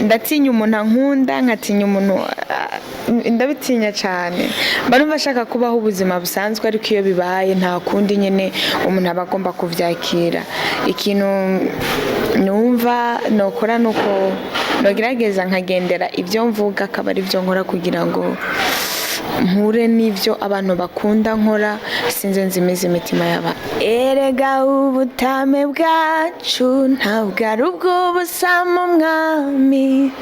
ndatinya umuntu ankunda nkatinya umuntu ndabitinya cyane barumva ashaka kubaho ubuzima busanzwe ariko iyo bibaye nta kundi nyene umuntu aba agomba kuvyakira ikintu numva nokora nuko nogerageza nkagendera ibyo mvuga akaba ari byo nkora kugira ngo mpure n'ibyo abantu bakunda nkora sinze nzimiza imitima yaba erega ubutame bwacu ntabwo ari ubw'ubusa mu mwami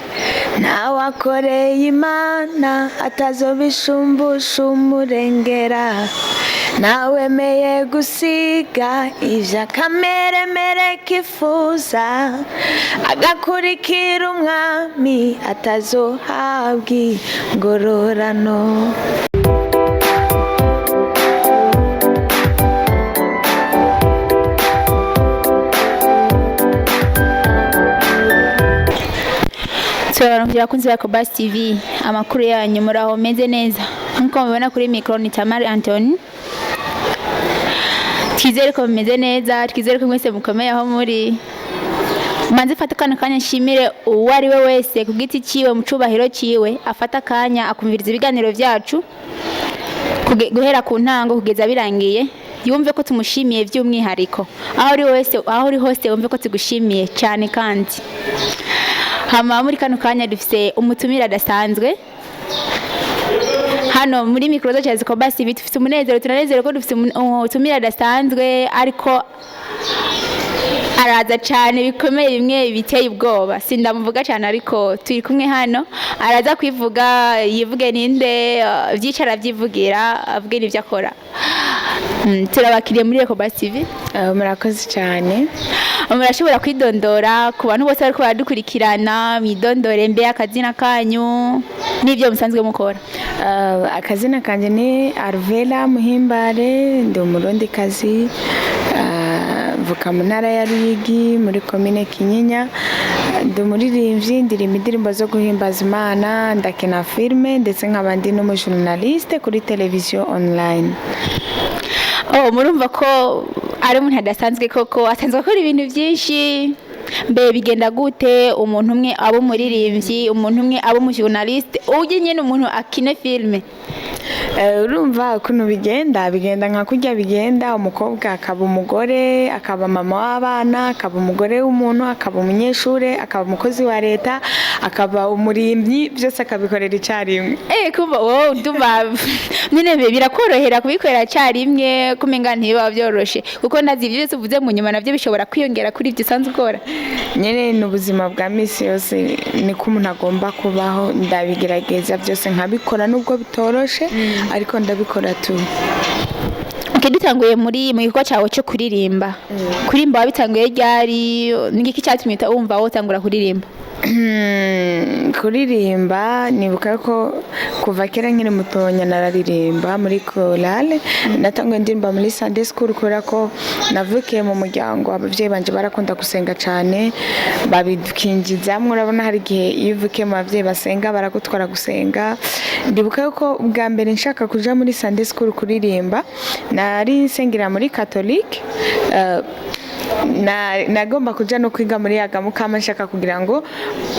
ntawakoreye Imana atazobishumbusha umurengera nawemeye gusiga ivyo akameremere kifuza agakurikira umwami atazohabwa ingororano. Bakunzi ba Basi TV amakuru yanyu muraho meze neza nkuko mubibona kuri micro ni Tamari Anthony. Twizere ko meze neza, twizere ko mwese mukomeye aho muri. Manze fata kanya nshimire uwari we wese ku giti ciwe mu cubahiro ciwe afata kanya akumviriza ibiganiro vyacu guhera ku ntango kugeza birangiye yumve ko tumushimiye vy'umwihariko aho uri hose wumve ko tugushimiye cyane kandi hama muri kano kanya dufise umutumira adasanzwe hano muri micro zo cyazi ko basi bitufise umunezero tunanezero ko dufise umutumira adasanzwe ariko araza cyane bikomeye bimwe biteye ubwoba sindamuvuga cyane ariko turi kumwe hano araza kwivuga yivuge ninde vyicara vyivugira avuge n'ivyo akora. Turabakiriye muri Basi TV. Murakoze cyane. Murashobora kwidondora ku bantu bose bariko baradukurikirana mwidondore mbe akazina kanyu n'ivyo musanzwe mukora. Akazina kanje ni Alvella MUHIMBARE ndi umurundikazi mvuka mu ntara ya Ruyigi muri commune Kinyinya ndi umuririmvyi ndirimba indirimbo zo guhimbaza Imana ndakina filme ndetse nkaba ndi n'umujournaliste kuri television online. Murumva ko ari umuntu adasanzwe koko asanzwe akora ibintu byinshi mbe bigenda gute umuntu umwe abo umuririmvyi umuntu umwe abo umujournaliste uje nyene umuntu akine filme urumva ukuntu bigenda nka kurya bigenda umukobwa akaba umugore akaba mama w'abana akaba umugore w'umuntu akaba umunyeshure akaba umukozi wa leta akaba umurimvyi byose akabikorera icyarimwe kumva ndumva nyine birakorohera kubikorera icyarimwe kumenga ntibiba byoroshe kuko ndazi ibyo byose uvuze mu nyuma navyo bishobora kwiyongera kuri ibyo usanzwe ukora nyene n'ubuzima bwa misi yose niko umuntu agomba kubaho ndabigerageza byose nkabikora nubwo bitoroshe ariko ndabikora tu. Dutanguye muri mu gikorwa cyawe cyo kuririmba kuririmba wabitanguye ryari n'igiki cyatumye wumva wotangura kuririmba? Kuririmba nibuka ko kuva kera nkiri mutonya nararirimba muri chorale natanguye ndirimba muri Sunday school kubera ko navukiye mu muryango abavyeyi banje barakunda gusenga cyane babidukinjizamwe urabona hari gihe iyo uvukiye mu bavyeyi basenga baragutwara gusenga ndibuka ko ubwa mbere nshaka kuja muri Sunday school kuririmba nari nsengera muri Catholic nagomba kuja no kwiga muri Agamukama nshaka kugira ngo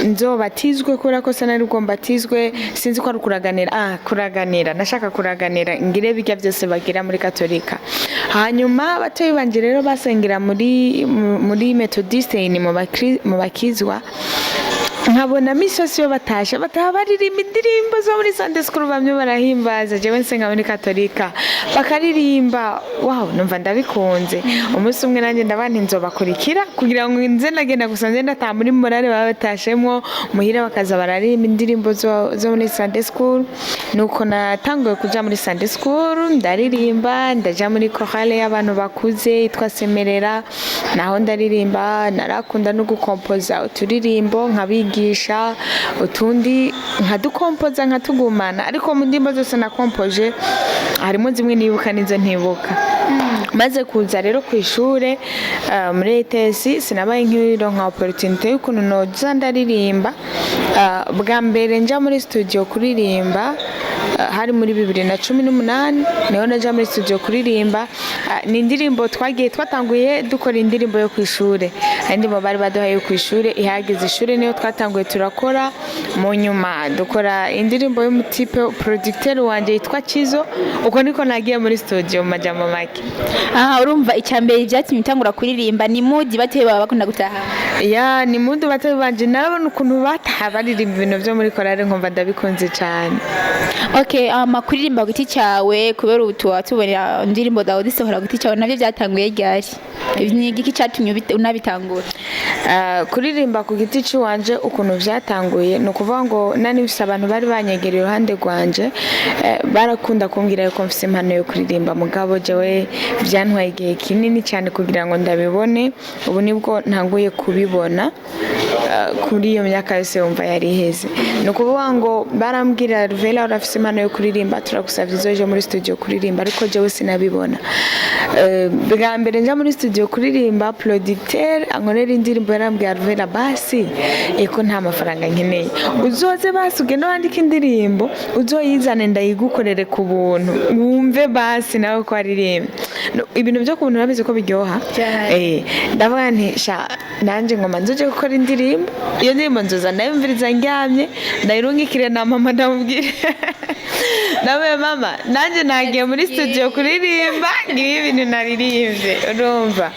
nzobatizwe kubera ko sana rugo mbatizwe sinzi ko ari kuraganira nashaka kuraganira ngire bijya byose bagira muri Katolika hanyuma batoyi banje rero basengera muri Methodist mu bakizwa nkabona misosi yo batasha baririmba indirimbo zo muri Sunday school bamwe barahimbaza jewe nsenga muri Katolika bakaririmba numva ndabikunze umunsi umwe nanjye ndabandi nzobakurikira kugira ngo nze nagenda gusanze ndata muri morale babatashemwo muhira bakaza bararimba indirimbo zo muri Sunday school nuko natanguye kuja muri Sunday school ndaririmba ndaja muri chorale y'abantu bakuze itwa Semerera naho ndaririmba narakunda no gukompoza uturirimbo nkabigisha utundi nkadukompoza nkatugumana ariko mu ndimbo zose nakompoje harimo zimwe nibuka nizo ntibuka maze kuza rero ku ishure muri ETS sinabaye nk'iro nka opportunity y'ukuntu noza ndaririmba bwa mbere nja muri studio kuririmba hari muri 2018 niho naja muri studio kuririmba. Ni indirimbo twatanguye dukora indirimbo yo kwishure, indirimbo bari baduhaye yo kwishure, ihageze ishure niyo twatanguye turakora. Mu nyuma dukora indirimbo y'umutipe producteur wanje yitwa Kizo, uko niko nagiye muri studio mu majambo make. Urumva icyambere byatumye utangura kuririmba ni mood bateye baba bakunda gutaha? Ni mood bateye banje, narabona ukuntu bataha baririmba ibintu byo muri korale nkumva ndabikunze cyane. Okay, kuririmba giti cyawe kubera tubonera indirimbo dawe disohora giti cyawe navyo byatanguye ryari? Ni igiki cyatumye unabitangura? Kuririmba ku giti cy'uwanje ukuntu byatanguye no kuvuga ngo nani bise abantu bari banyegereye iruhande rwanje, barakunda kumbwira yuko mfise impano yo kuririmba, mugabo jewe byantwaye igihe kinini cyane kugira ngo ndabibone. Ubu nibwo ntanguye kubibona kuri iyo myaka yose wumva yari iheze. No kuvuga ngo barambwira Alvella urafise impano yo kuririmba, turagusavye uzoje muri studio kuririmba, ariko jewe sinabibona. Bwa mbere nja muri studio kuririmba, producteur ankorera indirimbo yarambwira Alvella basi eko nta mafaranga nkeneye, uzoze basi ugende wandika indirimbo uzoyizane ndayigukorere ku buntu wumve basi nawe ko aririmba. Ibintu byo kubuntu nabize ko biryoha. Ndavuga nti sha nanje ngoma nzoje gukora indirimbo, iyo ndirimbo nzoza ndayumviriza ndyamye, ndayirungikire na mama ndamubwire nawe mama nanje nagiye muri studio kuririmba ngibi ibintu naririmbye. Urumva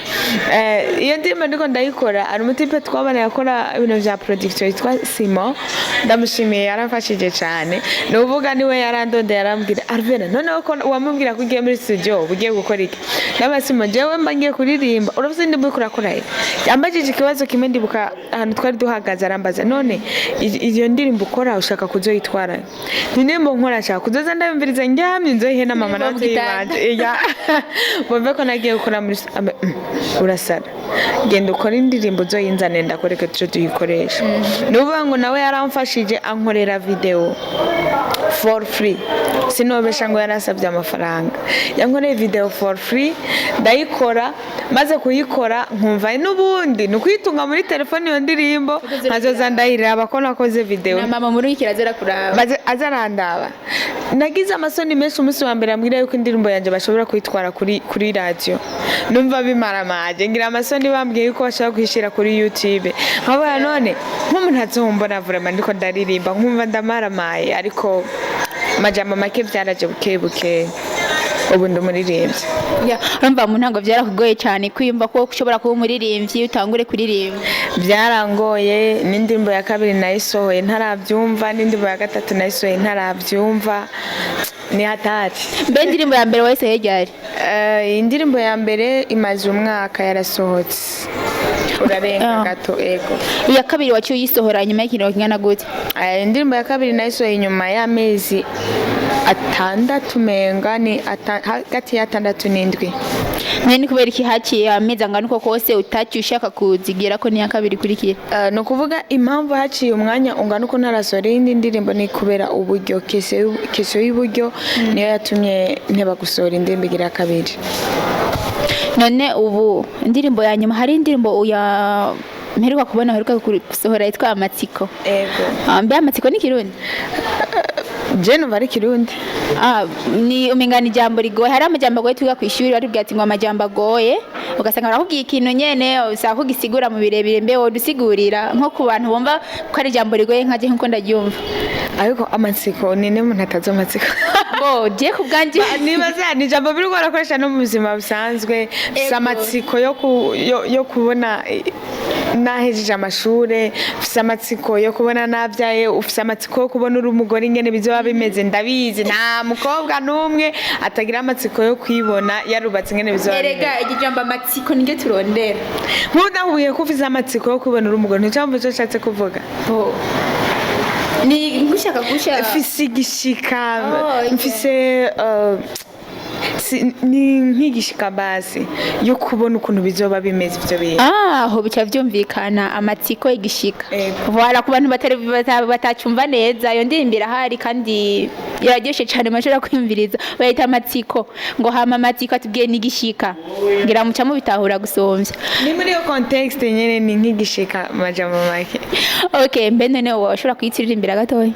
iyo ndirimbo ndiko ndayikora, ari umutipe twabana yakora ibintu bya production yitwa Simo, ndamushimiye yarafashije cyane. Nuvuga niwe yarandonde yarambwira Alvella noneho ko wamubwira ko ugiye muri studio ugiye gukora iki, n'abasimo jewe mbangiye kuririmba urafite ndimwe kurakora. Yambajije ikibazo kimwe ndibuka ahantu twari duhagaze, arambaza none iyo ndirimbo ukora ushaka kuzoyitwara? Ndimbo nkora nshaka kuzoza ndabimviriza ndyamye nzoyihe na mama natuyibanje. Bumve ko nagiye gukora muri urasara, genda ukora indirimbo uzoyinzane ndakoreka tuje tuyikoresha. Nuvuga ngo nawe yaramfashije ankorera video for free, sinobesha ngo yarasabye amafaranga, yankoreye video for free ndayikora. Maze kuyikora nkumva n'ubundi nukuyitunga muri telefone iyo ndirimbo nkazoza ndayiraba ko nakoze video na mama muri kirazera kuraba azarandaba. Nagize amasoni menshi umunsi wa mbere ambwira yuko indirimbo yanje bashobora kuyitwara kuri radio, numva bimaramaje ngira amasoni bambwiye yuko bashaka kwishira kuri YouTube. Nkaba none nk'umuntu azombona vraiment ndiko ndaririmba nkumva ndamaramaye, ariko majambo make byaraje bukebuke ubu ndumuririmbyi. Urumva mu ntango byarakugoye cyane kwiyumva ko ushobora kuba umuririmbyi utangure kuririmba? Byarangoye. N'indirimbo ya kabiri nayisohoye ntarabyumva, n'indirimbo ya gatatu nayisohoye ntarabyumva, ni hatari. Mbe indirimbo ya mbere wayisohoye ryari? Indirimbo ya mbere imaze umwaka yarasohotse urarenga gato. Ego. Iya kabiri waciye uyisohora nyuma y'ikino kingana gute? Indirimbo ya kabiri nayisohoye nyuma y'amezi 6 menga, ni hagati ya 6 n'indwi. Nene kubera iki haciye amezi angana uko kose utaci ushaka kuzigira ko ni ya kabiri kurikira? No kuvuga impamvu haciye umwanya ungana uko ntarasora indi ndirimbo ni kubera uburyo, kesho y'uburyo niyo yatumye nteba gusohora indirimbo igira kabiri. None ubu indirimbo ya nyuma hari indirimbo ya mperuka kubona heruka gusohora yitwa Amatsiko? Ego. Mbe Amatsiko ni Kirundi? Jeno bari Kirundi. Ni umengana ijambo rigoye, hari amajambo goye twiga ku ishuri bari bwati ngo amajambo goye ugasanga barakubwiye ikintu nyene usaba kugisigura mu birebire, mbe wo dusigurira nko ku bantu bumva ko ari ijambo rigoye nkaje nko ndaryumva. Ariko Amatsiko ni ne muntu atazo Amatsiko. Je ku bwanje nibaza ni ijambo biri gukora no mu buzima busanzwe. Amatsiko yo kubona nahejeje amashure, ufise amatsiko yo kubona navyaye, ufise amatsiko yo kubona uri umugore ingene bizoba bimeze. Ndabizi nta mukobwa numwe atagira amatsiko yo kwibona yarubatse ingene bizoba bimeze. Erega igijambo amatsiko ninge turondera. Nkudahuye ko ufise amatsiko yo kubona uri umugore nicambo cyo nshatse kuvuga. Ni ngushaka ufise igishika, mfise ni nk'igishika basi yo kubona ukuntu bizoba bimeze ivyo bintu. Aho bica vyumvikana amatsiko y'igishika. Voilà, ku bantu batacumva neza iyo ndirimbo hari kandi iraryoshe cyane mashora kwimviriza, bayita amatsiko ngo hama amatsiko atubwiye n'igishika, ngira muca mu bitahura gusomvya. Ni muri yo context nyene ni nk'igishika majambo make. Okay, mbe none washobora kuyitirimbira gatoya?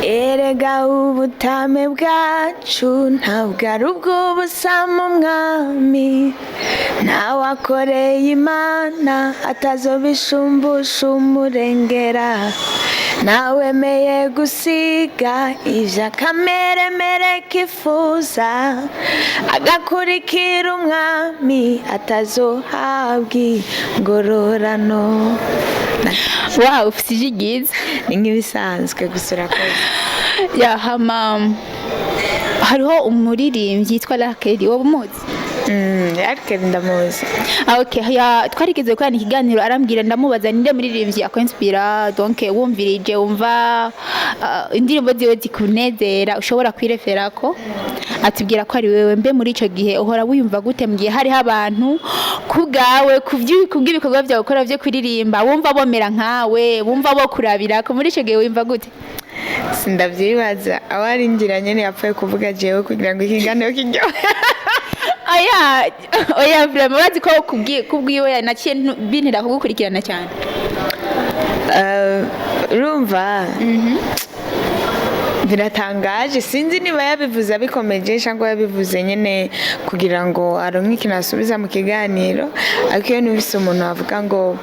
erega ubutame bwacu ntabwo ari ubw'ubusa mu mwami, ntawakoreye Imana atazobishumbusha umurengera, nawemeye gusiga ivy'akameremere kifuza, agakurikira umwami atazohabwa ingororano. Wow, ufite ijwi ryiza. Ni nk'ibisanzwe gusa urakoze. Hama hariho umuririmbyi yitwa Rakeli, wowe umuzi? Rakeli ndamuzi. Okay, twarigeze gukorana ikiganiro arambwira, ndamubaza ninde muririmbyi akwinspira, donc wumvirije wumva indirimbo ziwe zikunezera ushobora kwireferako, atubwira ko ari wewe. Mbe muri ico gihe uhora wiyumva gute mu gihe hariho abantu kubwawe kubw'ibikorwa byawe ukora byo kuririmba wumva bomera nkawe, wumva bo kurabirako, muri ico gihe wumva gute? Sindavyibaza, awaringira nyene yapfuye kuvuga jewe kugira ngo ikiganiro kiryohe. Oya vraiment bazi ko kubwiwe naciye bintira kugukurikirana cyane. Urumva biratangaje, sinzi niba yabivuze abikomeje cyangwa yabivuze nyene kugira ngo aronke ikintu asubiza mu kiganiro, ariko iyo numvise umuntu avuga ngo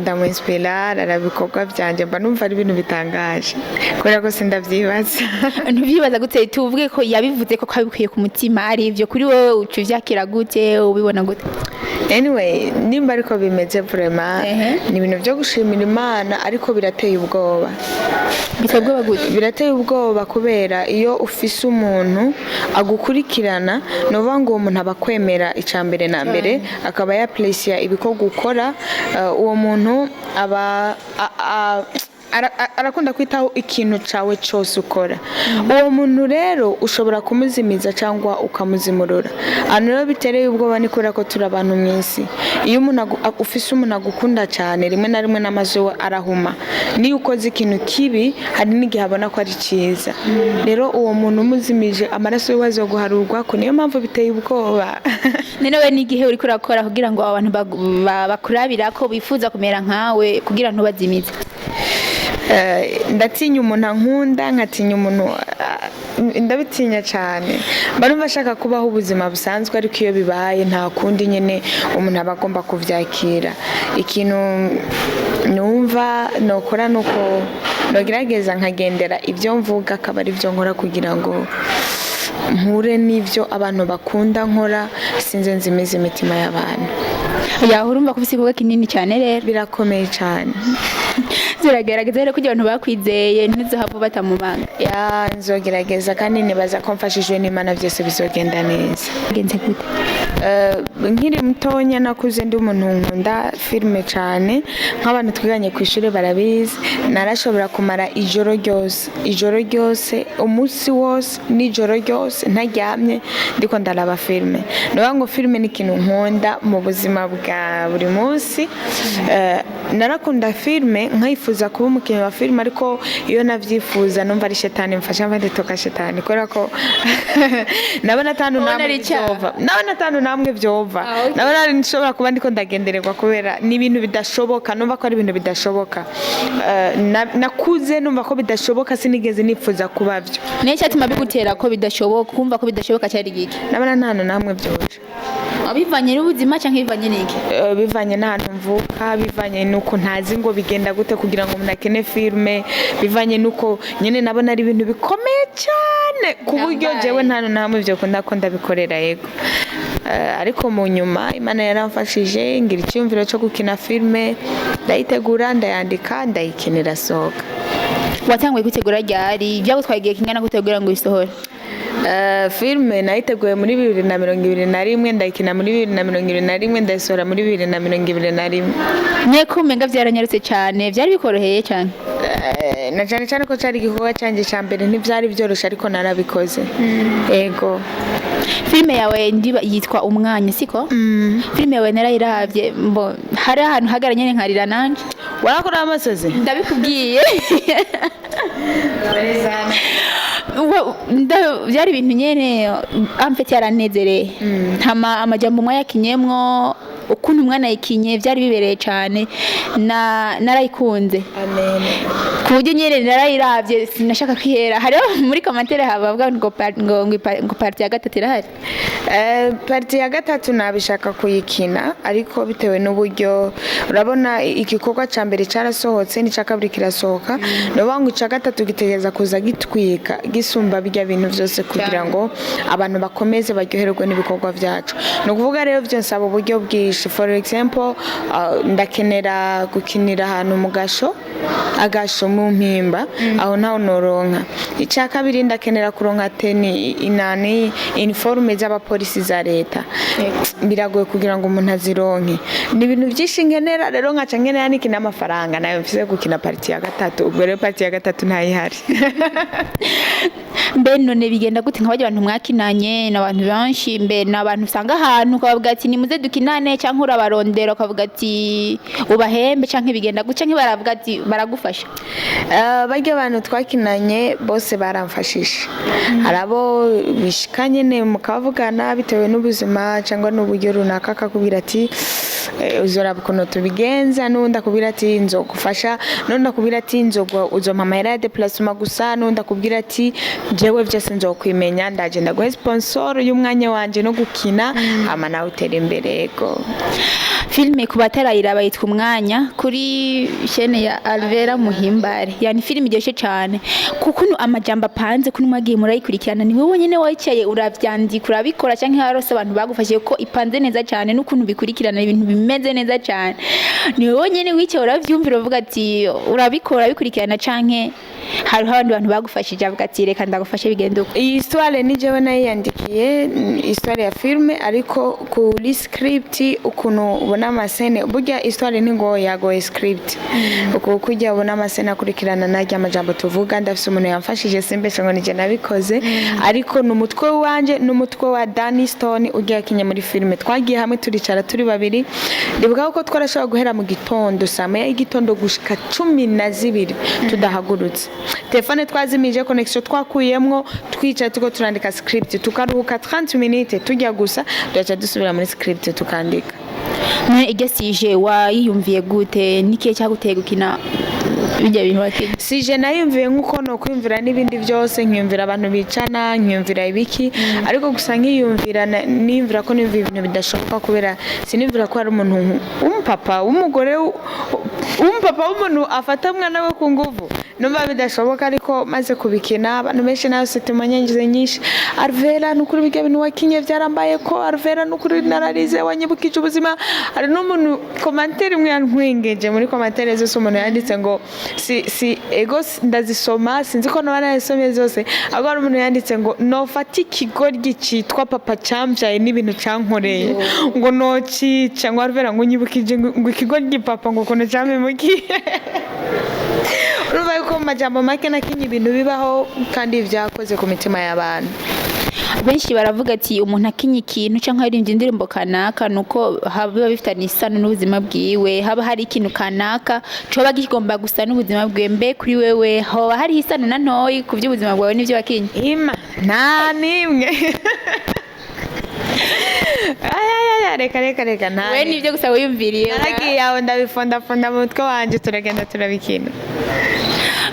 ndamuinspira arabikorwa byanje, mba numva ari ibintu bitangaje kubera ko sindavyibaza. Ntuvyibaza gute? Tuvuge ko yabivuze ko kabikuye ku mutima, ari ivyo kuri wowe uca uvyakira gute, ubibona gute? Anyway, nimba ariko bimeze vraiment ni ibintu byo gushimira Imana, ariko birateye ubwoba. Bitagwa gute? Birateye ubwoba kubera iyo ufise umuntu agukurikirana, no banga uwo muntu abakwemera icambere na mbere, akaba ya appreciate ibikorwa ukora, uwo muntu aba arakunda kwitaho ikintu cawe cyose ukora. Uwo muntu rero ushobora kumuzimiza cyangwa ukamuzimurura. Rero bitereye ubwoba ni kubera ko turi abantu mwisi. Iyo umuntu ufise umuntu agukunda cyane, rimwe na rimwe n'amaso arahuma. Niyo ukoze ikintu kibi hari n'igihe abona ko ari cyiza. Rero uwo muntu umuzimije amaraso y'uwazo guharurwa ko, niyo mpamvu biteye ubwoba. Nene we n'igihe uri kurakora kugira ngo abantu bakurabira ko bifuza kumera nkawe kugira ntubazimize. Ndatinya umuntu ankunda, nkatinya umuntu, ndabitinya cyane. Barumva ashaka kubaho ubuzima busanzwe, ariko iyo bibaye nta kundi nyene umuntu aba agomba kuvyakira. Ikintu numva nokora nuko nogerageza nkagendera ibyo mvuga, akaba ari byo nkora kugira ngo mpure n'ibyo abantu bakunda nkora, sinze nzimiza imitima y'abantu. Urumva ko ufite igikorwa kinini cyane rero. Birakomeye cyane. Ziragerageza rero kugira abantu bakwizeye ntizahavu batamubanga. Nzogerageza kandi nibaza ko mfashijwe n'Imana byose bizogenda neza. Genze gute? Nkiri mutonya nakuze ndi umuntu nkunda filme cyane, nk'abantu twiganye ku ishuri barabizi. Narashobora kumara ijoro ryose umunsi wose n'ijoro ryose ntaryamye ndiko ndaraba filme. Niba ngo filme ni ikintu nkunda mu buzima bwa buri munsi. Narakunda filme, nkayifuza kuba umukinyi wa filme, ariko iyo navyifuza numva ari shetani mfasha, mva nditoka shetani kubera ko nabona atanu namwe byova. Nabona nshobora kuba ndiko ndagendererwa kubera ni ibintu bidashoboka, numva ko ari ibintu bidashoboka. Nakuze numva ko bidashoboka, sinigeze nipfuza kuba byo. Niyo cyatuma bigutera ko bidashoboka, kumva ko bidashoboka cyari giki? Nabona nta namwe byoje. Bivanye n'ubuzima cyangwa bivanye n'iki? Bivanye n'ahantu mvuka, bivanye nuko ntazi ngo bigenda gute kugira ngo umuntu akene filme, bivanye nuko nyene nabona ari ibintu bikomeye cyane ku buryo jewe nta namwe byo kunda ko ndabikorera yego. Ariko mu nyuma Imana yaramfashije ngira icyumviro cyo gukina filme, ndayitegura, ndayandika, ndayikinira soka. Watanguye gutegura ryari? Byagutwaye igihe kingana gutegura ngo isohore? Filme nayiteguye muri 2021, ndayikina muri 2021, ndayisohora muri 2021. Nyeko umenga byaranyarutse cyane, byari bikoroheye cyane? Na cyane ko cyari igikorwa cyanjye cya mbere, ntibyari byoroshye ariko narabikoze. Yego. Filme yawe ndiba yitwa Umwanya, siko? Filme yawe narayiravye, hari ahantu hagaranye nkarira nanje. Warakora amasozi? Ndabikubwiye. Byari ibintu nyene amfite yaranezereye. Amajambo mwa yakinyemwo ukuntu umwana yikinye byari bibereye cyane narayikunze amen. ku buryo nyine narayiravye sinashaka kwihera. Hariho muri commentaire habavuga ngo parti ya gatatu irahari. Parti ya gatatu nabishaka kuyikina ariko bitewe n'uburyo urabona igikorwa ca mbere carasohotse n'icya kabiri kirasohoka no bangu ica gatatu gitegereza kuza gitwika gisumba bijya bintu byose kugira ngo abantu bakomeze baryoherwe n'ibikorwa byacu. No kuvuga rero byo nsaba uburyo bwishi. For example ndakenera gukinira ahantu mu agasho mu mpimba aho ntaho noronka. Icya kabiri ndakenera kuronka inani uniforme z'abapolisi za leta biragoye kugira ngo umuntu azironke. Ni ibintu byinshi nkenera rero nkaca nkenera n'ikina amafaranga nayo mfise gukina parti ya gatatu. Ubwo rero parti ya gatatu ntayihari. Mbe none bigenda gute nk'abaje abantu mwakinanye n'abantu benshi mbe n'abantu usanga ahantu ukavuga ati ni muze dukinane cyangwa urabarondera ukavuga ati ubahembe cyangwa bigenda gute cyangwa baravuga ati baragufasha? Barya abantu twakinanye bose baramfashije. Harabo bishikanye ne mukavugana bitewe n'ubuzima cyangwa n'uburyo runaka akakubwira ati uzora bukono tubigenza n'undi akubwira ati nzogufasha n'undi akubwira ati nzogwa uzompa amahera ya déplacement gusa n'undi akubwira ati jewe byose nzokwimenya ndaje ndaguhe sponsor y'umwanya wanje no gukina ama nawe utera imbere go. Filme ku batarayiraba yitwa Umwanya kuri chaîne ya Alvella MUHIMBARE. Yani filme iryoshye cyane kuko amajambo apanze kuno mwagiye murayikurikirana ni wowe nyene wayicaye uravyandika urabikora cyangwa harose abantu bagufashije ko ipanze neza cyane n'ukuntu bikurikirana ibintu bimeze neza cyane. Ni wowe nyene wicaye uravyumvira uvuga ati urabikora bikurikirana canke hari abandi bantu bagufashije avuga ati reka ndagufashe bigende uko. Iyi histoire ni jewe nayiyandikiye histoire ya filme ariko kuri script ukuntu ubona amasene burya histoire ni ngo yagoye script uko kujya ubona amasene akurikirana najya amajambo tuvuga ndafise umuntu yamfashije simbeshe ngo nije nabikoze ariko n'umutwe wanje n'umutwe wa Danny Stone ugiye kinye muri filme twagiye hamwe turicara turi babiri ndibuka ko twarashobora guhera mu gitondo sama ya igitondo gushika 12 tudahagurutse telefone twazimije connection twakuyemwo twica tuko turandika script tukaruhuka 30 minutes tujya gusa tugaca dusubira muri script tukandika. Igesije wayiyumviye gute nikiye cyaguteye gukina bijya bintu wakina? Sije nayumviye nkuko no kwimvira n'ibindi byose nkiyumvira abantu bicana nkiyumvira ibiki ariko gusa nkiyumvira nimvira ko n'ibintu bidashoboka kubera sinimvira ko ari umuntu umupapa umugore umupapa w'umuntu afata mwana we ku nguvu numva bidashoboka ariko maze kubikina abantu benshi nayo sitimanyengize nyinshi. Alvella nukuri bijya bintu wakinye byarambaye ko Alvella nukuri nararize wanyibukije ubuzima. Ari n'umuntu commentaire imwe yantwengeje muri commentaire zose umuntu yanditse ngo si ego ndazisoma sinzi ko nabana yasomye zose ahubwo ari umuntu yanditse ngo nofata ikigoryi cyitwa papa cyambyaye n'ibintu cyankoreye ngo nocica ngo Alvella ngo nyibukije ngo ikigoryi papa ngo kono cyampemukiye. Urumva yuko majambo make nakinye ibintu bibaho kandi byakoze ku mitima y'abantu. Benshi baravuga ati umuntu akinye ikintu cyangwa ari indirimbo kanaka nuko haba bifitanye isano n'ubuzima bwiwe haba hari ikintu kanaka coba gigomba gusa n'ubuzima bwiwe. Mbe kuri wewe hoba hari isano na ntoyi ku by'ubuzima bwawe n'ibyo wakinye? Ima nta nimwe. Reka nta we nibyo gusa wiyumviriye naragiye aho ndabifonda mu mutwe wanje turagenda turabikina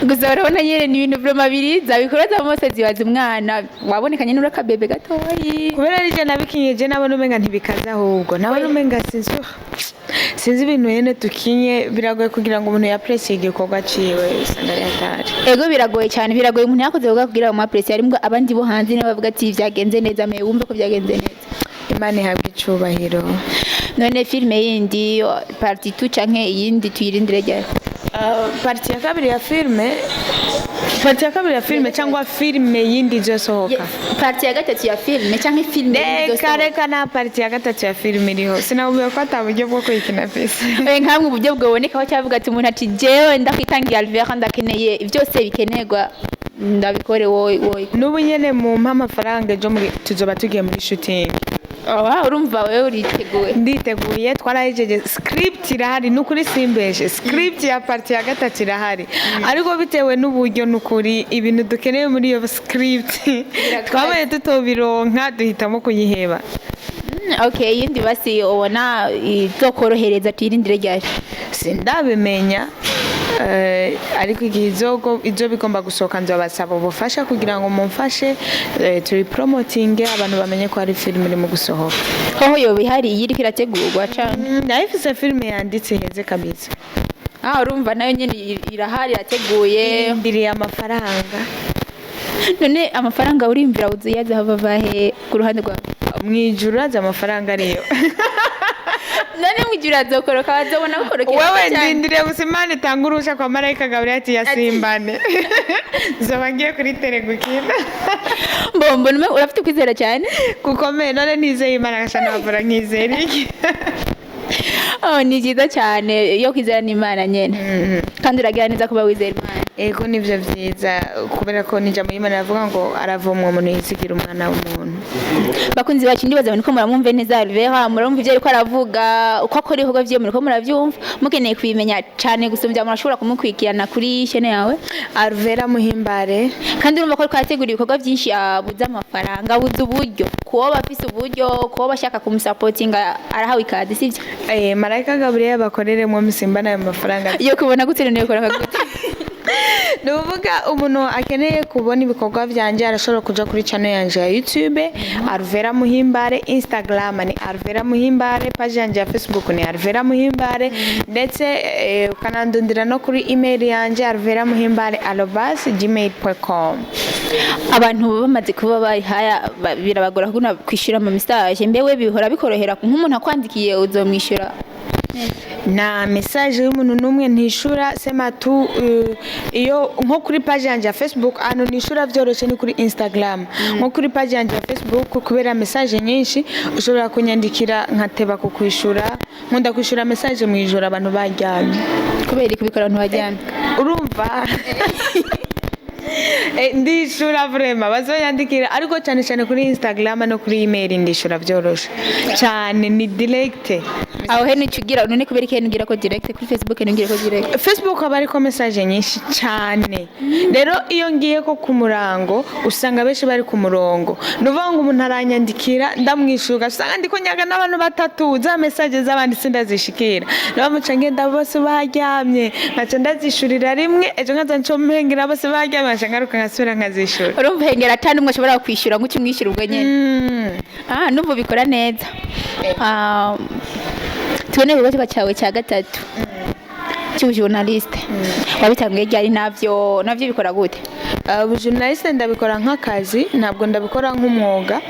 gusa urabona nyene ni ibintu bro mabiri zabikora mose zibaza umwana wabonekanye n'uraka bebe gatoyi kubera rije nabikinye je nabona umenga ntibikaza ahubwo nabona umenga sinzi ibintu yene tukinye biragoye kugira ngo umuntu yaprecie igikorwa ciwe sandari atari ego biragoye cyane biragoye umuntu yakoze vuga kugira ngo yaprecie ari mbwa abandi bo hanze ne bavuga ati byagenze neza me wumve ko byagenze neza. Imana ihabwe icubahiro. None filme yindi parti 2 canke yindi tuyirindire rya parti ya kabiri ya filme cyangwa filme yindi izosohoka? Parti ya gatatu ya filme cyangwa filme yindi izosohoka? Reka na parti ya gatatu ya filme iriho sinabuye ko ataburyo bwo kwikina pesa nkamwe uburyo bwobonekaho cyavuga ati umuntu ati jewe ndakwitangiye Alvella ndakeneye byose bikenerwa ndabikore wowe n'ubu nyene mu mpa amafaranga ejo tuzoba tugiye muri shooting. Urumva wewe uriteguye? Nditeguye twarahejeje script irahari n'ukuri simbeje script ya parti ya gatatu irahari ariko bitewe n'uburyo n'ukuri ibintu dukeneye muri iyo script twabaye tutobironka duhitamo kuyiheba. Okay, yindi basi ubona izokorohereza tuyirindire ryari? Sindabimenya ariko igihe izo bigomba gusohoka nzobasaba ubufasha kugira ngo mumfashe turi promoting abantu bamenye ko ari film iri mu gusohoka. Aho yo bihari yiri kirategurwa cyane. Nayifise film yanditse heze kabisa. Urumva nayo nyene irahari irateguye. Ndiriye amafaranga. None amafaranga urimvira uzuyaza hava bahe ku ruhande rwa mwijuru aza amafaranga ariyo. None mwijuru azokoroka bazobona gukorokera. Wewe ndindiriye gusimana itangurusha kwa Marayika Gabriel ati yasimbane. Zoba ngiye kuri tele gukina. Bombo nume urafite kwizera cyane gukomeye none nizeye Imana gashana bavura nkizera iki. Ni byiza cyane iyo kwizera n'Imana nyene. Kandi uragira neza kuba wizera Imana. Ego nivyo vyiza kubera ko nija mu Imana yavuga ngo aravomwa umuntu yizigira umwana w'umuntu. Bakunzi bacu ndibaza ko muramwumve neza Alvella murumva ivyo ariko aravuga uko akora ibikorwa vyo muriko muravyumva mukeneye kubimenya cyane gusumvya murashobora kumukwikirana kuri chaîne yawe Alvella MUHIMBARE. Kandi urumva ko twategura ibikorwa byinshi abuza amafaranga abuza uburyo kuba bafise uburyo kuba bashaka kumusupportinga arahawe ikazi sivyo. Marayika Gabriel bakoreremo musimbana ayo mafaranga yo kubona gutsireneye gukora gute. Nuvuga umuntu akeneye kubona ibikorwa byanje arashobora kuja kuri channel yanje ya YouTube Alvella MUHIMBARE, Instagram ni Alvella MUHIMBARE, page yanje ya Facebook ni Alvella MUHIMBARE, ndetse ukanandundira no kuri email yanje alvellamuhimbare@gmail.com. Abantu bamaze kuba bari haya birabagora kuna kwishura mu message mbewe bihora bikorohera nk'umuntu akwandikiye uzomwishura na message y'umuntu numwe ntishura sema tu iyo nko kuri page yanje ya Facebook ano nishura vyoroshe ni kuri Instagram nko kuri page yanje ya Facebook kubera message nyinshi ushobora kunyandikira nkateba kukwishura nkunda kwishura message mu ijoro abantu baryamye kubera kubikora abantu baryamye urumva ndishura vrema bazoyandikira ariko cyane cyane kuri Instagram no kuri email ndishura vyoroshe cyane ni direct. Aho he nicugira none kubera ikintu ngira ko direct kuri Facebook ngira ko direct. Facebook abari ko message nyinshi cyane rero iyo ngiye ko ku murango usanga benshi bari ku murongo nuvuga ngo umuntu aranyandikira ndamwishuga usanga ndiko nyaga n'abantu batatu za message z'abandi sindazishikira nabamuca ngenda bose baryamye nkaca ndazishurira rimwe ejo nkaza ncompengira bose baryamye ngaruka nkasubira nkazishura urumva hengera atandi umwe ashobora kwishura ngo ukimwishyura ubwo nyene numva bikora neza. Tubone ibibazo cyawe cya gatatu cy'ubujournaliste wabitangiye ryari navyo bikora gute? Ubujournaliste ndabikora nk'akazi ntabwo ndabikora nk'umwuga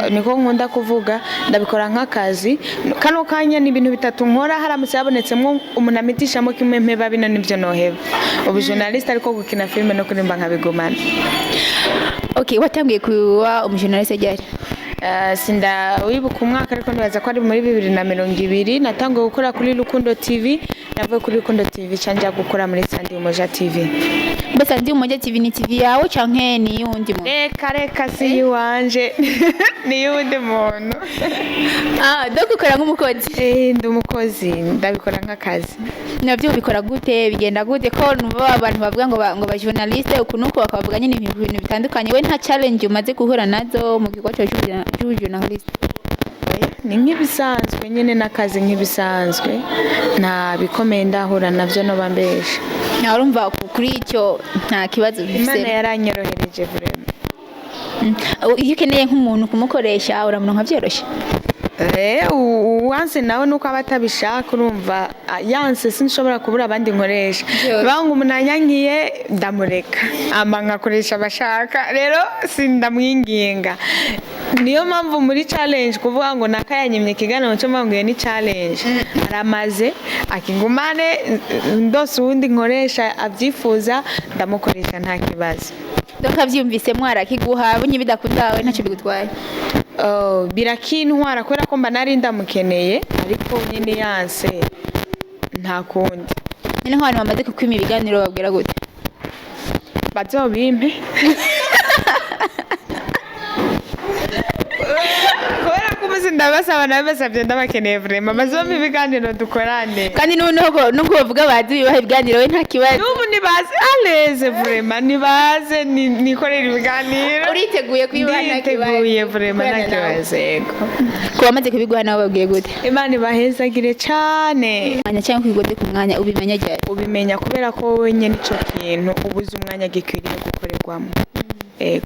niko nkunda kuvuga ndabikora nk'akazi kano kanya ni ibintu bitatu nkora haramutse yabonetsemo umuntu amitishamo kimwe mpeba bino nivyo noheba ubujournaliste ariko gukina filme no kurimba nkabigumana. Okay, watangiye kuba umujournaliste ryari? Sinda wibuka umwaka ariko ndibaza ko ari muri 2020 natangiye gukora kuri Rukundo TV navuye kuri Rukundo TV canja gukora muri Sandi Umoja TV. Mbese ndi Umoja TV ni TV yawe canke ni yundi muntu? Reka si yuwanje ni yundi muntu. Ndakukora nk'umukozi? Ndi umukozi ndabikora nk'akazi. Navyo bikora gute bigenda gute ko numva abantu bavuga ngo ba journaliste ukunuko bakavuga nyine ibintu bitandukanye we nta challenge umaze guhura nazo mu gikorwa cy'ubujournaliste? Ni nk'ibisanzwe nyine nakazi nk'ibisanzwe nta bikomeye ndahura navyo no bambesha. Urumva kuri icyo nta kibazo bifite. Imana yaranyorohereje vraiment. Iyo ukeneye nk'umuntu kumukoresha uramuntu nkavyoroshe? Wanse nawe nuko abatabishaka urumva yanse sinshobora kubura abandi nkoresha bangu umunanyankiye ndamureka ama nkakoresha abashaka rero sindamwinginga niyo mpamvu muri challenge kuvuga ngo nakayanyimye kiganiro cyo mbanguye ni challenge aramaze akingumane ndose uwundi nkoresha abyifuza ndamukoresha nta kibazo. Dokavyumvise mwarakiguha bunye bidakundawe ntacyo bigutwaye? Birakintwara kubera ko mba nari ndamukeneye ariko nyine yanse nta kundi. Nyine nk'abantu bamaze kukwima ibiganiro babwira gute? Bazobimpe kubera ko munsi ndabasaba nabasabye ndabakeneye vraiment bazompa ibiganiro dukorane kandi nuko bavuga bazi bibaha ibiganiro we nta kibazo n'ubu nibaze aleze vraiment nibaze nikorera ibiganiro uriteguye kwibaha nta kibazo nditeguye vraiment nta kibazo yego ko bamaze kubiguha nawe babwiye gute Imana ibahezagire cyane mwanya cyangwa kwigode ku mwanya ubimenya ryari ubimenya kubera ko wowe nyene ico kintu ubuze umwanya gikwiriye gukorerwamo yego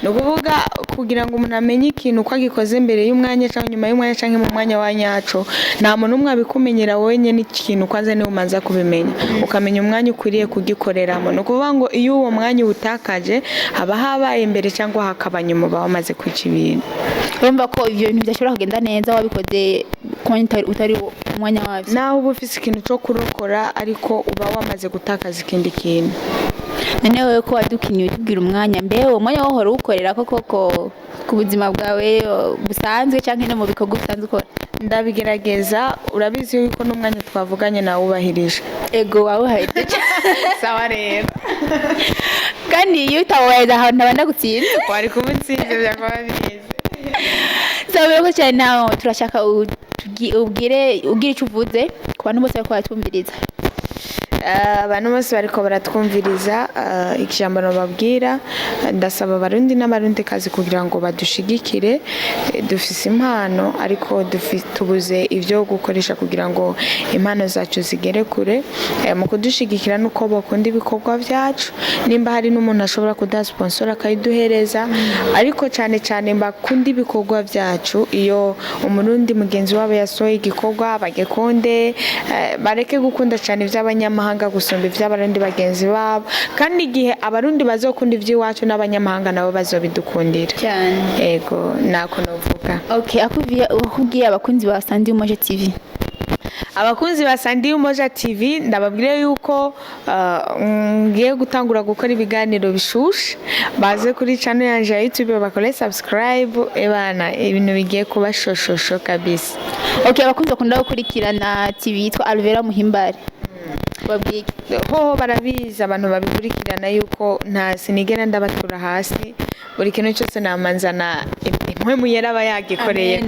no kuvuga kugira ngo umuntu amenye ikintu uko agikoze mbere y'umwanya cyangwa nyuma y'umwanya cyangwa mu mwanya wa nyaco nta muntu umwe abikumenyera wowe nyene ikintu kwanza niwe umanza kubimenya ukamenya umwanya ukwiriye kugikoreramo no kuvuga ngo iyo uwo mwanya utakaje haba habaye mbere cyangwa hakaba nyuma bamaze kwica ibintu urumva ko ivyo bintu byashobora kugenda neza wabikoze utari umwanya wavyo naho uba ufise ikintu cyo kurokora ariko uba wamaze gutakaza ikindi kintu none wewe ko wadukinye utubwira umwanya mbe uwo mwanya wohora uwukorera koko ku buzima bwawe busanzwe cyangwa no mu bikorwa usanzwe ukora ndabigerageza urabizi yuko n'umwanya twavuganye nawubahirije ego wawuhahirije sawa rero kandi iyo utawubahiriza ahantu abanda gutsinda wari kumutsinze byakuba bize sawa ko cyane nawe turashaka ubwire icyo uvuze ku bantu bose bariko baratwumviriza abantu bose bariko baratwumviriza ijambo bababwira ndasaba abarundi n'abarundikazi kugira ngo badushigikire dufise impano ariko tubuze ivyo gukoresha kugira ngo impano zacu zigere kure mu kudushigikira nuko bakunda ibikorwa byacu nimba hari n'umuntu ashobora kuduha sponsor akayiduhereza ariko cyane cyane bakunda ibikorwa byacu iyo umurundi mugenzi wabo yasohoye igikorwa bagikunde bareke gukunda cyane iby'abanyamahanga gusumba iby'abarundi bagenzi babo kandi igihe abarundi bazokunda iby'iwacu n'abanyamahanga nabo bazobidukundira cyane yego nako novuga okay akubwiye abakunzi ba Sandi Umoja TV abakunzi ba Sandi Umoja TV ndababwire yuko ngiye gutangura gukora ibiganiro bishushe baze kuri channel yanje ya YouTube bakore subscribe ebana ibintu bigiye kuba shoshosho kabisa okay abakunzi bakunda gukurikirana TV yitwa Alvella MUHIMBARE babwike ho barabizi abantu babikurikirana yuko nta sinigera ndabatura hasi buri kintu cyose namanzana imwe muyera bayagikoreye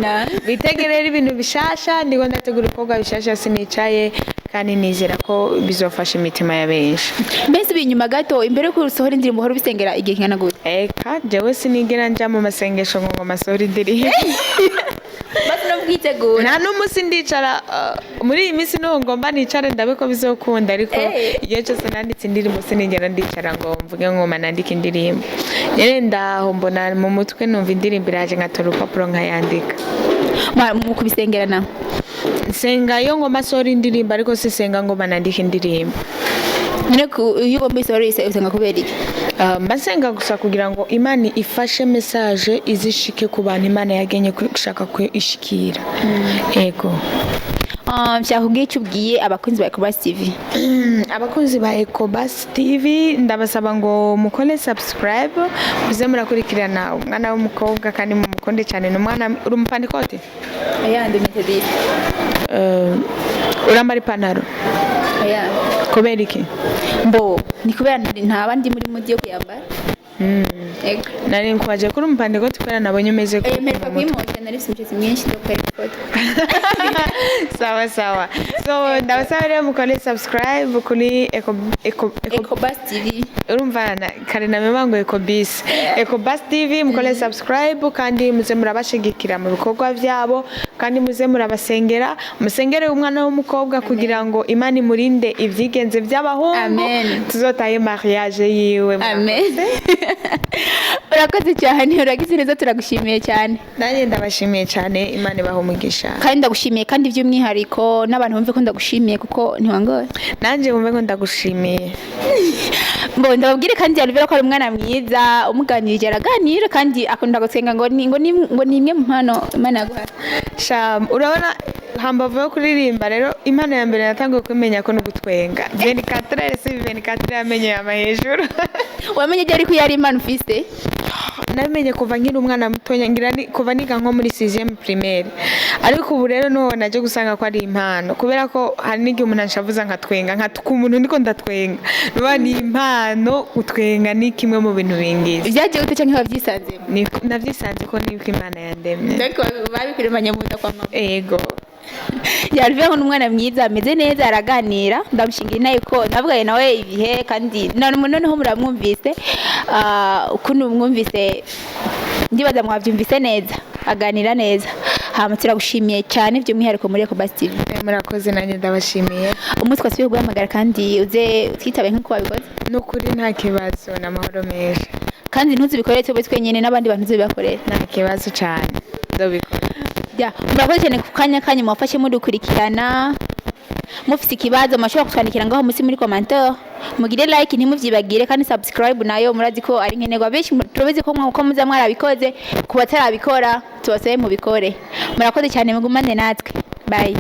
bitegerera ibintu bishasha ndiko ndategura ibikorwa bishasha sinicaye kandi nizera ko bizofasha imitima ya benshi mbese binyuma gato imbere ko usohora indirimbo horo bisengera igihe kingana gute eka jewe sinigera nja mu masengesho ngo masohora indirimbo basi no bwitegura nta n'umunsi ndicara muri iyi minsi niho ngomba nicare ndabe ko bizokunda ariko iyo cyose nanditse indirimbo sinigera ndicara ngo mvuge ngo nandike indirimbo nyene ndaho mbona mu mutwe numva indirimbo iraje ngatora urupapuro nkayandika mu kubisengera nawe nsenga iyo ngomba sohora indirimbo ariko sisenga ngo nandike indirimbo iyo ugomba isohora usenga kubera iki mbasenga gusa kugira ngo Imana ifashe message izishike ku bantu Imana yagenye gushaka kwishikira yego byakubwiye icyo ubwiye abakunzi ba Ecobus TV abakunzi ba Ecobus TV ndabasaba ngo mukore subscribe muze murakurikirana umwana w'umukobwa kandi mumukonde cyane n'umwana uri umupandikote ayandi metodiste urambara ipantaro kubera iki mbo ni kubera nta bandi muri mudi yo kuyambara nari nkwaje kuri umupandikote kubera nabonye umeze ko mperwa kwimosha nari simchezi myinshi ndo kwera sawa sawa so ndabasaba rero mukore subscribe kuri Ecobus TV urumva kare na memango Ecobus TV mukore subscribe kandi muze murabashigikira mu bikorwa byabo kandi muze murabasengera musengere umwana w'umukobwa kugira ngo Imana imurinde ibyigenze by'abahungu tuzotaye mariage yiwe amen urakoze cyane uragize neza turagushimiye cyane nanjye ndabashimiye cyane Imana ibaha umugisha kandi ndagushimiye kandi by'umwihariko n'abantu bumve ko ndagushimiye kuko ntiwangoye nanjye bumve ko ndagushimiye mbo ndababwire kandi Alvella ko ari umwana mwiza umuganirije araganira kandi akunda gusenga ngo ni imwe mu mpano Imana yaguhaye urabona hambavu yo kuririmba rero impano ya mbere natangiye kumenya ko no gutwenga 24 yamenye ama hejuru wamenye ari ko yari impano ufise nabimenye kuva nkiri umwana mutonya kuva niga nko muri 6e primaire, ariko ubu rero no naje gusanga ko ari impano, kubera ko hari n'igihe umuntu ashavuza nkatwenga nkatuka umuntu ndiko ndatwenga, nuba ni impano. Utwenga ni kimwe mu bintu bingize. Vyaje gute canke wavyisanze? Navyisanze ko niko Imana yandemye. Ariko babikuremanye mu nda kwa mama. Ego. Alvella n'umwana mwiza ameze neza, araganira, ndamushingira nayo ko navugaye nawe ibihe, kandi noneho muramwumvise ukuntu mwumvise, ndibaza mwavyumvise neza, aganira neza. Turagushimiye cyane by'umwihariko muri Eco TV. Murakoze, nanjye ndabashimiye. Umunsi twasubiye guhamagara kandi uze twitabe nk'uko wabikoze. Nukuri nta kibazo, n'amahoro menshi. Kandi ntuzibikore twe twenyene, n'abandi bantu uzibibakorera. Nta kibazo cyane, ndabikora. Murakoze cyane ku kanya mwafashe mudukurikirana. Mufite ikibazo mashobora kutwandikira ngaho munsi muri commentaire, mugire like ntimuvyibagire, kandi subscribe nayo murazi ko ari nkenerwa. Benshi turabizi ko muza mwarabikoze, ku batarabikora tubasabe mubikore. Murakoze cyane, mugumane natwe. Bye.